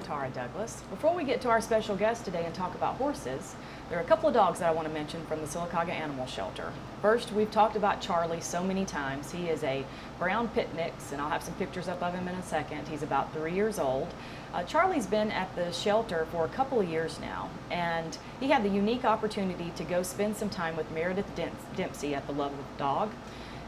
Tara Douglas. Before we get to our special guest today and talk about horses, there are a couple of dogs that I want to mention from the Sylacauga Animal Shelter. First, we've talked about Charlie so many times. He is a brown pit mix, and I'll have some pictures up of him in a second. He's about 3 years old. Charlie's been at the shelter for a couple of years now, and he had the unique opportunity to go spend some time with Meredith Dempsey at the Love of Dog.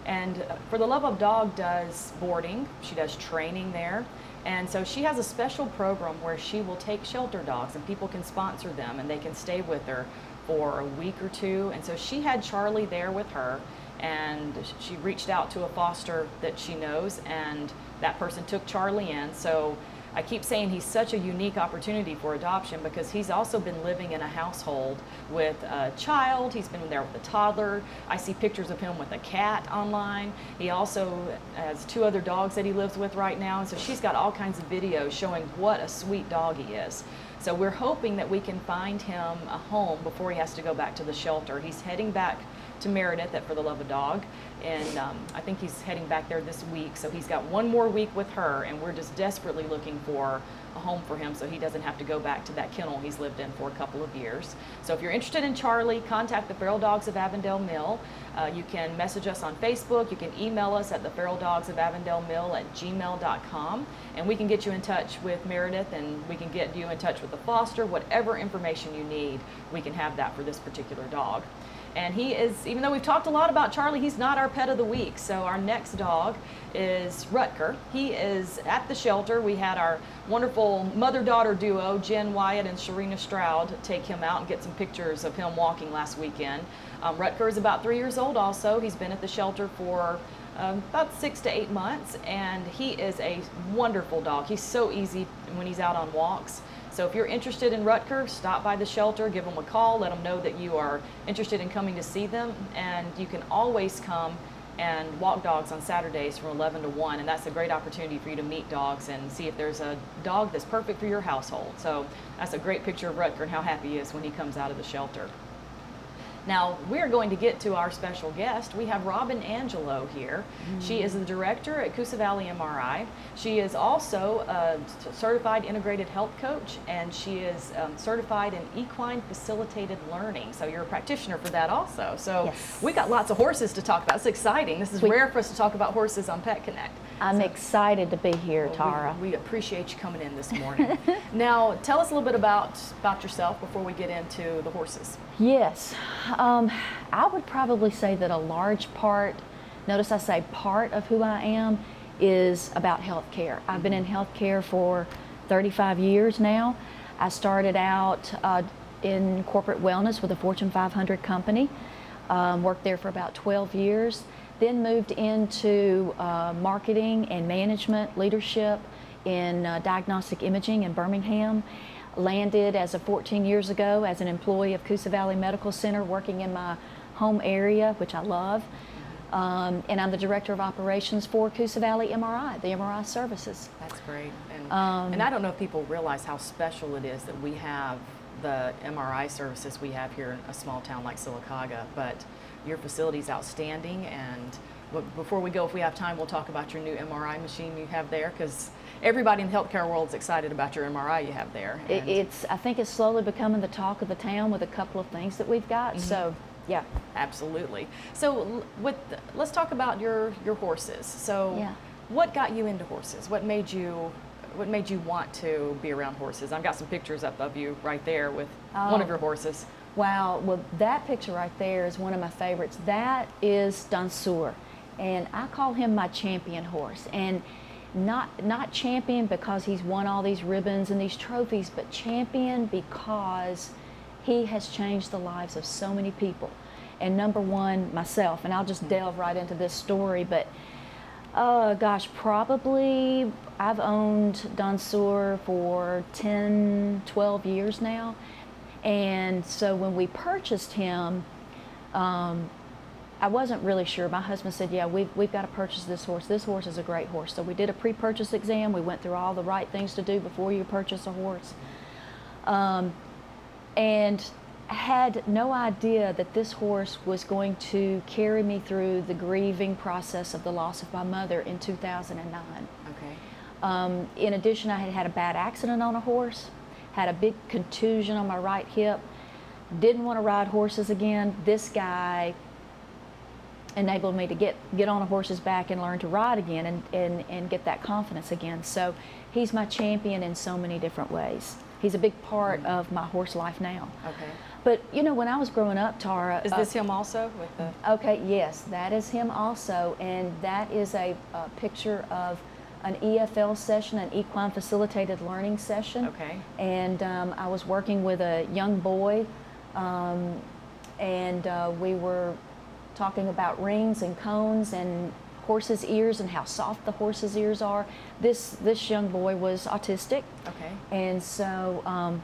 And For the Love of Dog does boarding, she does training there, and so she has a special program where she will take shelter dogs and people can sponsor them and they can stay with her for a week or two. And so she had Charlie there with her, and she reached out to a foster that she knows, and that person took Charlie in. So I keep saying he's such a unique opportunity for adoption because he's also been living in a household with a child. He's been there with a toddler. I see pictures of him with a cat online. He also has 2 other dogs that he lives with right now. And so she's got all kinds of videos showing what a sweet dog he is. So we're hoping that we can find him a home before he has to go back to the shelter. He's heading back to Meredith at For the Love of Dog, and I think he's heading back there this week, so he's got 1 more week with her, and we're just desperately looking for a home for him so he doesn't have to go back to that kennel he's lived in for a couple of years. So if you're interested in Charlie, contact the Feral Dogs of Avondale Mill. You can message us on Facebook. You can email us at theferaldogsofavondalemil@gmail.com, and we can get you in touch with Meredith, and we can get you in touch with the foster. Whatever information you need, we can have that for this particular dog. And he is, even though we've talked a lot about Charlie, he's not our pet of the week. So our next dog is Rutger. He is at the shelter. We had our wonderful mother-daughter duo, Jen Wyatt and Sharina Stroud, take him out and get some pictures of him walking last weekend. Rutger is about 3 years old also. He's been at the shelter for about 6 to 8 months, and he is a wonderful dog. He's so easy when he's out on walks. So if you're interested in Rutger, stop by the shelter, give them a call, let them know that you are interested in coming to see them, and you can always come and walk dogs on Saturdays from 11 to 1, and that's a great opportunity for you to meet dogs and see if there's a dog that's perfect for your household. So that's a great picture of Rutger and how happy he is when he comes out of the shelter. Now, we're going to get to our special guest. We have Robin Angelo here. She is the director at Coosa Valley MRI. She is also a certified integrated health coach, and she is certified in equine facilitated learning. So you're a practitioner for that also. So Yes. we got lots of horses to talk about. It's exciting. This is rare for us to talk about horses on Pet Connect. I'm excited to be here, Tara. We appreciate you coming in this morning. Now, tell us a little bit about yourself before we get into the horses. Yes, I would probably say that a large part, notice I say part of who I am, is about healthcare. I've been in healthcare for 35 years now. I started out in corporate wellness with a Fortune 500 company, worked there for about 12 years, then moved into marketing and management leadership in diagnostic imaging in Birmingham. Landed as of 14 years ago as an employee of Coosa Valley Medical Center, working in my home area, which I love. And I'm the director of operations for Coosa Valley MRI, the MRI services. That's great. And I don't know if people realize how special it is that we have the MRI services we have here in a small town like Sylacauga, but your facility is outstanding. And before we go, if we have time, we'll talk about your new MRI machine you have there, because everybody in the healthcare world is excited about your MRI you have there. I think it's slowly becoming the talk of the town with a couple of things that we've got. So, yeah. Absolutely. So let's talk about your horses. So Yeah. what got you into horses? What made you want to be around horses? I've got some pictures up of you right there with one of your horses. Wow, well, that picture right there is one of my favorites. That is Dansur, and I call him my champion horse. And not champion because he's won all these ribbons and these trophies, but champion because he has changed the lives of so many people. And number one, myself, and I'll just delve right into this story, but gosh, probably I've owned Dansur for 10, 12 years now. And so when we purchased him, I wasn't really sure. My husband said, yeah, we've got to purchase this horse. This horse is a great horse. So we did a pre-purchase exam. We went through all the right things to do before you purchase a horse. And had no idea that this horse was going to carry me through the grieving process of the loss of my mother in 2009. Okay. In addition, I had had a bad accident on a horse, had a big contusion on my right hip, didn't want to ride horses again. This guy enabled me to get on a horse's back and learn to ride again and get that confidence again. So he's my champion in so many different ways. He's a big part of my horse life now. Okay. But you know, when I was growing up, Tara. Is this him also with the? Okay, yes, that is him also, and that is a picture of an EFL session, an equine facilitated learning session. Okay. And I was working with a young boy, and we were talking about rings and cones and horses' ears and how soft the horses' ears are. This young boy was autistic. Okay. And so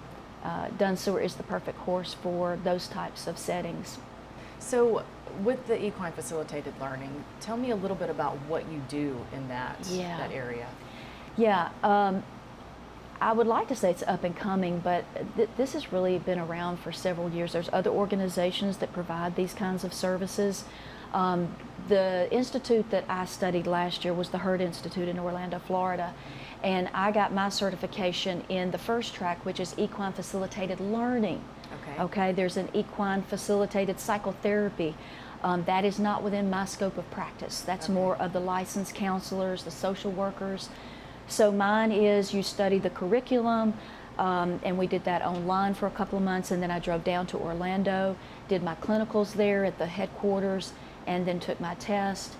Dunsure is the perfect horse for those types of settings. So with the equine facilitated learning, tell me a little bit about what you do in that area. Yeah, I would like to say it's up and coming, but this has really been around for several years. There's other organizations that provide these kinds of services. The institute that I studied last year was the Herd Institute in Orlando, Florida, and I got my certification in the first track, which is equine facilitated learning. Okay, there's an equine facilitated psychotherapy. That is not within my scope of practice. That's more of the licensed counselors, the social workers. So mine is you study the curriculum, and we did that online for a couple of months, and then I drove down to Orlando, did my clinicals there at the headquarters, and then took my test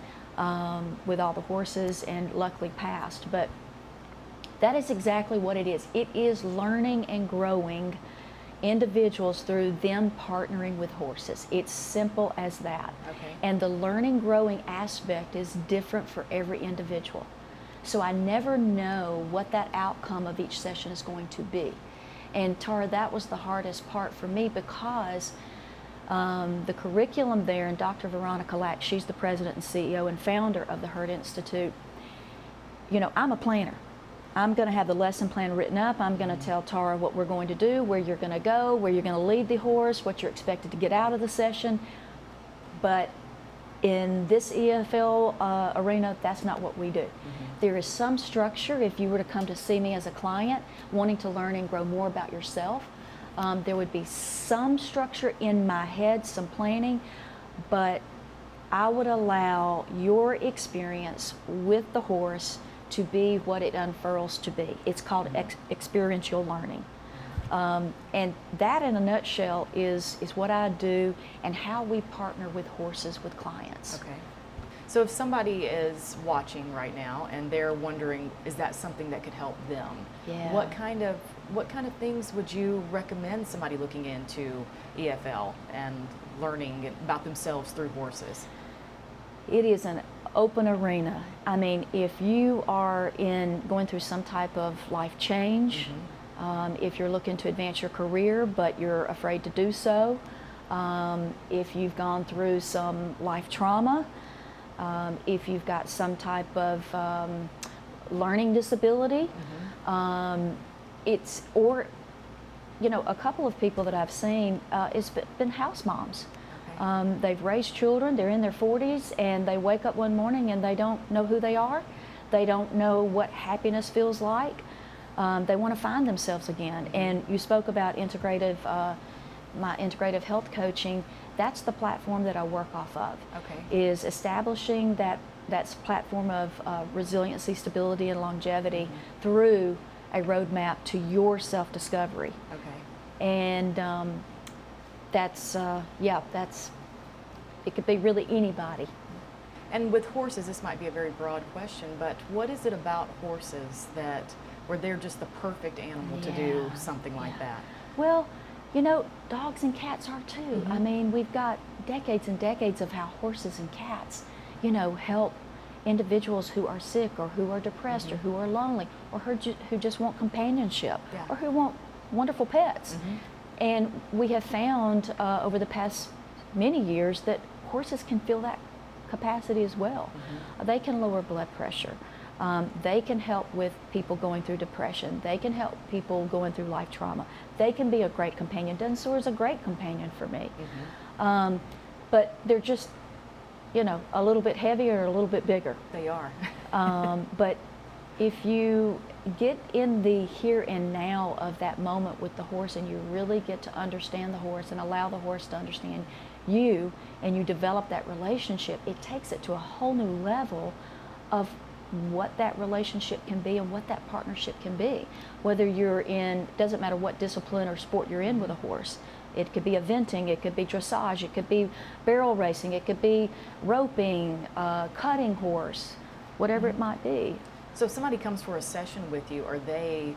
with all the horses and luckily passed. But that is exactly what it is. It is learning and growing individuals through them partnering with horses. It's simple as that. Okay. And the learning growing aspect is different for every individual. So I never know what that outcome of each session is going to be. And Tara, that was the hardest part for me because the curriculum there, and Dr. Veronica Lack, she's the president and CEO and founder of the Herd Institute. You know, I'm a planner. I'm going to have the lesson plan written up. I'm going to tell Tara what we're going to do, where you're going to go, where you're going to lead the horse, what you're expected to get out of the session. But in this EFL arena, that's not what we do. There is some structure. If you were to come to see me as a client wanting to learn and grow more about yourself, there would be some structure in my head, some planning, but I would allow your experience with the horse to be what it unfurls to be. It's called experiential learning. And that in a nutshell is what I do and how we partner with horses with clients. Okay. So if somebody is watching right now and they're wondering, is that something that could help them? Yeah. What kind of things would you recommend somebody looking into EFL and learning about themselves through horses? It is an open arena. I mean, if you are going through some type of life change, if you're looking to advance your career but you're afraid to do so, if you've gone through some life trauma, if you've got some type of learning disability, or a couple of people that I've seen, it's been house moms. They've raised children, they're in their 40s, and they wake up one morning and they don't know who they are. They don't know what happiness feels like. They want to find themselves again. And you spoke about my integrative health coaching. That's the platform that I work off of. Okay. Is establishing that platform of resiliency, stability, and longevity through a roadmap to your self-discovery. Okay. And it could be really anybody. And with horses, this might be a very broad question, but what is it about horses where they're just the perfect animal to do something like that? Well, dogs and cats are too. I mean, we've got decades and decades of how horses and cats, help individuals who are sick or who are depressed or who are lonely or who just want companionship or who want wonderful pets. And we have found over the past many years that horses can feel that capacity as well. They can lower blood pressure. They can help with people going through depression. They can help people going through life trauma. They can be a great companion. Dunsure is a great companion for me. But they're just, a little bit heavier or a little bit bigger. They are. But If you get in the here and now of that moment with the horse and you really get to understand the horse and allow the horse to understand you, and you develop that relationship, it takes it to a whole new level of what that relationship can be and what that partnership can be. Whether you're in, doesn't matter what discipline or sport you're in with a horse. It could be eventing, it could be dressage, it could be barrel racing, it could be roping, cutting horse, whatever it might be. So if somebody comes for a session with you, are they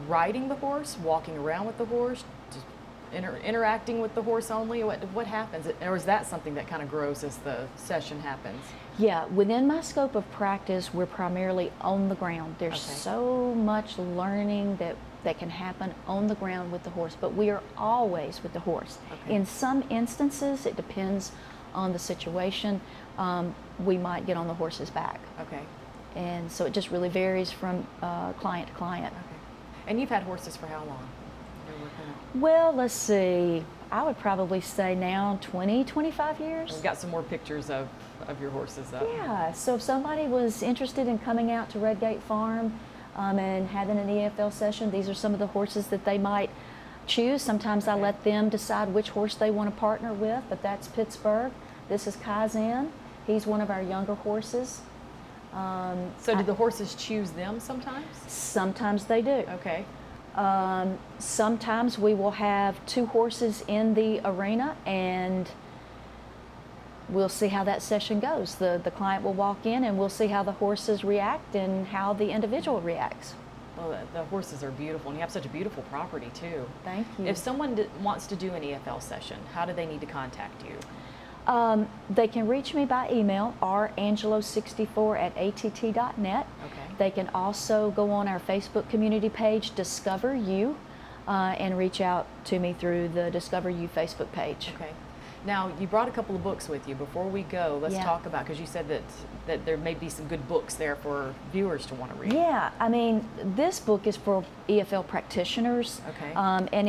riding the horse, walking around with the horse, just interacting with the horse only? What happens? Or is that something that kind of grows as the session happens? Yeah, within my scope of practice, we're primarily on the ground. There's Okay. so much learning that can happen on the ground with the horse, but we are always with the horse. Okay. In some instances, it depends on the situation. We might get on the horse's back. Okay. And so it just really varies from client to client. Okay. And you've had horses for how long? You're working at- Well, let's see. I would probably say now 20, 25 years. We've got some more pictures of your horses up. Yeah, so if somebody was interested in coming out to Redgate Farm and having an EFL session, these are some of the horses that they might choose. Sometimes I Okay. let them decide which horse they want to partner with, but that's Pittsburgh. This is Kaizen. He's one of our younger horses. So do the horses choose them sometimes? Sometimes they do. Okay. Sometimes we will have two horses in the arena and we'll see how that session goes. The client will walk in and we'll see how the horses react and how the individual reacts. Well, the horses are beautiful, and you have such a beautiful property too. Thank you. If someone wants to do an EFL session, how do they need to contact you? They can reach me by email, rangelo64@att.net. Okay. They can also go on our Facebook community page, Discover You, and reach out to me through the Discover You Facebook page. Okay. Now, you brought a couple of books with you. Before we go, let's Yeah. talk about, because you said that there may be some good books there for viewers to want to read. Yeah, I mean, this book is for EFL practitioners. Okay. And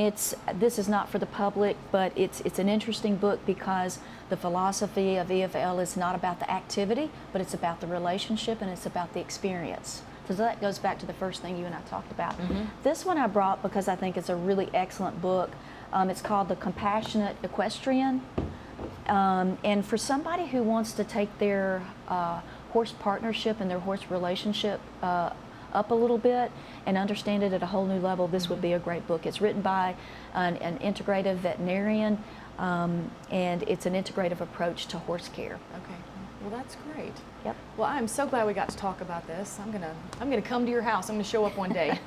this is not for the public, but it's an interesting book because the philosophy of EFL is not about the activity, but it's about the relationship and it's about the experience. So that goes back to the first thing you and I talked about. This one I brought because I think it's a really excellent book. It's called The Compassionate Equestrian. And for somebody who wants to take their horse partnership and their horse relationship up a little bit and understand it at a whole new level, this would be a great book. It's written by an integrative veterinarian, and it's an integrative approach to horse care. Okay. Well, that's great. Yep. Well, I'm so glad we got to talk about this. I'm gonna come to your house. I'm gonna show up one day.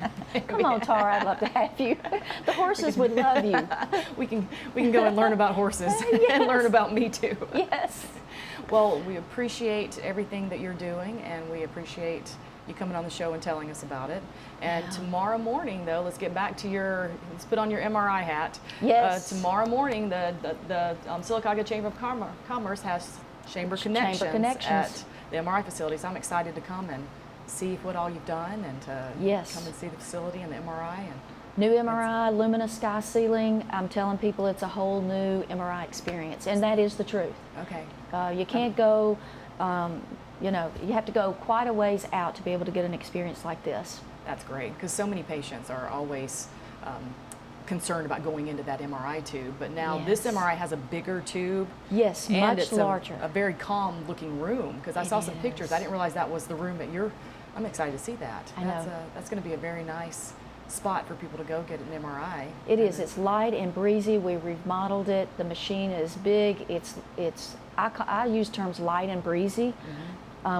Come on, Tara, I'd love to have you. The horses would love you. we can go and learn about horses and learn about me too. Yes. Well, we appreciate everything that you're doing, and we appreciate you coming on the show and telling us about it. And tomorrow morning, though, let's put on your MRI hat. Yes. Tomorrow morning, the Sylacauga Chamber of Commerce has Chamber Connections at the MRI facility. So I'm excited to come and see what all you've done and to Yes. come and see the facility and the MRI. And New MRI, luminous sky ceiling. I'm telling people it's a whole new MRI experience, and that is the truth. okay. You can't go, you have to go quite a ways out to be able to get an experience like this. That's great, because so many patients are always concerned about going into that MRI tube, but now this Yes. MRI has a bigger tube. Yes, and much it's larger. a very calm looking room, because I It saw some pictures. is. I didn't realize that was the room I'm excited to see that. I know. That's going to be a very nice spot for people to go get an MRI. It is. It's light and breezy. We remodeled it. The machine is big. I use terms light and breezy.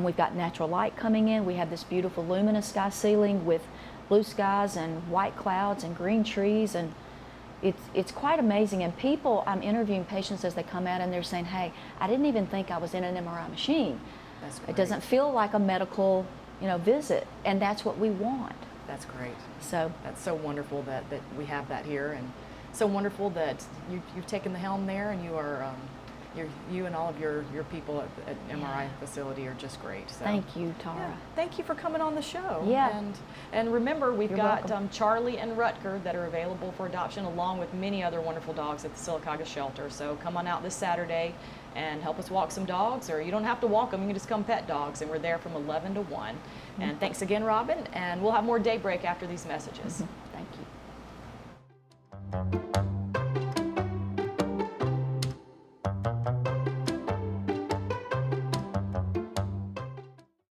We've got natural light coming in. We have this beautiful luminous sky ceiling with blue skies and white clouds and green trees, and it's quite amazing. And I'm interviewing patients as they come out, and they're saying, "Hey, I didn't even think I was in an MRI machine. That's great. It doesn't feel like a medical, visit," and that's what we want. That's great. So That's so wonderful that we have that here, and so wonderful that you've taken the helm there, and you are You and all of your people at MRI facility are just great. So. Thank you, Tara. Yeah, thank you for coming on the show. Yeah. And remember, we've You're got welcome. Charlie and Rutger that are available for adoption, along with many other wonderful dogs at the Sylacauga shelter. So come on out this Saturday and help us walk some dogs, or you don't have to walk them, you can just come pet dogs, and we're there from 11 to 1. And thanks again, Robin, and we'll have more Daybreak after these messages. Thank you.